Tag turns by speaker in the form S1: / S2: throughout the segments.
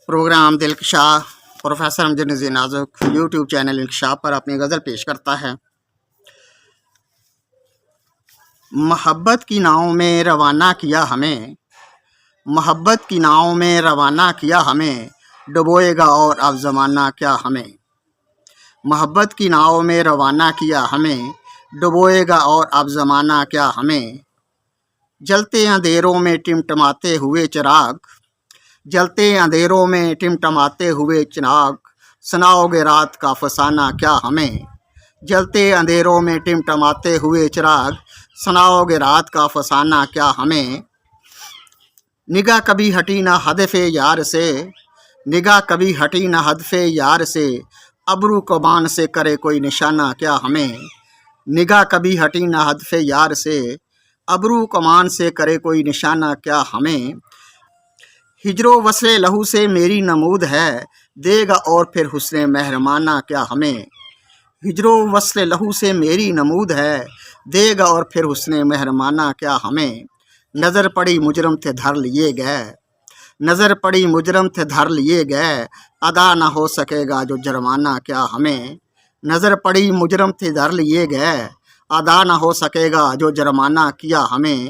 S1: Programme دلکشا professor امجد نذیر نازک YouTube channel انکشاف پر اپنی غزل پیش کرتا ہے۔ محبت کی ناؤں میں روانہ کیا ہمیں، محبت کی ناؤں میں روانہ کیا ہمیں، ڈبوئے گا اور اب زمانہ کیا ہمیں۔ محبت کی ناؤں میں روانہ کیا ہمیں، ڈبوئے گا اور اب زمانہ کیا ہمیں۔ جلتے اندھیروں میں ٹمٹماتے ہوئے چراغ، جلتے اندھیروں میں ٹمٹماتے ہوئے چراغ، سناؤ گے رات کا فسانہ کیا ہمیں۔ جلتے اندھیروں میں ٹمٹماتے ہوئے چراغ، سناؤ گے رات کا فسانہ کیا ہمیں۔ نگاہ کبھی ہٹی نہ ہدف یار سے، نگاہ کبھی ہٹی نہ ہدف یار سے، ابرو کبان سے کرے کوئی نشانہ کیا ہمیں۔ نگاہ کبھی ہٹی نہ ہدف یار سے، ابرو کمان سے کرے کوئی نشانہ کیا ہمیں۔ ہجر و وصل لہو سے میری نمود ہے، دے گا اور پھر حسن مہربانہ کیا ہمیں۔ ہجر و وصل لہو سے میری نمود ہے، دے گا اور پھر حسن مہربانہ کیا ہمیں۔ نظر پڑی مجرم تھے دھر لیے گئے، نظر پڑی مجرم تھے دھر لیے گئے، ادا نہ ہو سکے گا جو جرمانہ کیا ہمیں۔ نظر پڑی مجرم تھے دھر لیے گئے، ادا نہ ہو سکے گا جو جرمانہ کیا ہمیں۔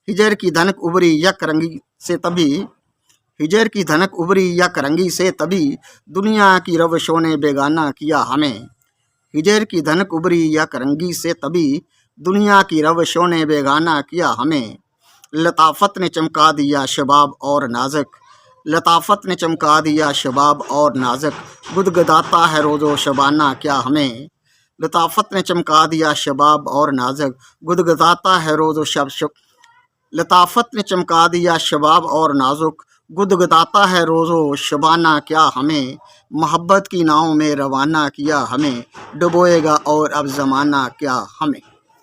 S1: ہجر کی دھنک ابری یک رنگی سے تبھی، ہجر کی دھنک ابری یک رنگی سے تبھی، دنیا کی روشوں نے بیگانہ کیا ہمیں۔ ہجر کی دھنک ابری یک رنگی سے تبھی، دنیا کی روشوں نے بیگانہ کیا ہمیں۔ لطافت نے چمکا دیا شباب اور نازک، لطافت نے چمکا دیا شباب اور نازک، گدگداتا ہے روز و شبانہ کیا ہمیں۔ لطافت نے چمکا دیا شباب اور نازک، گدگداتا ہے روز و لطافت نے چمکا دیا شباب اور نازک، گدگداتا ہے روز و شبانہ کیا ہمیں۔ محبت کی ناؤں میں روانہ کیا ہمیں، ڈبوئے گا اور اب زمانہ کیا ہمیں۔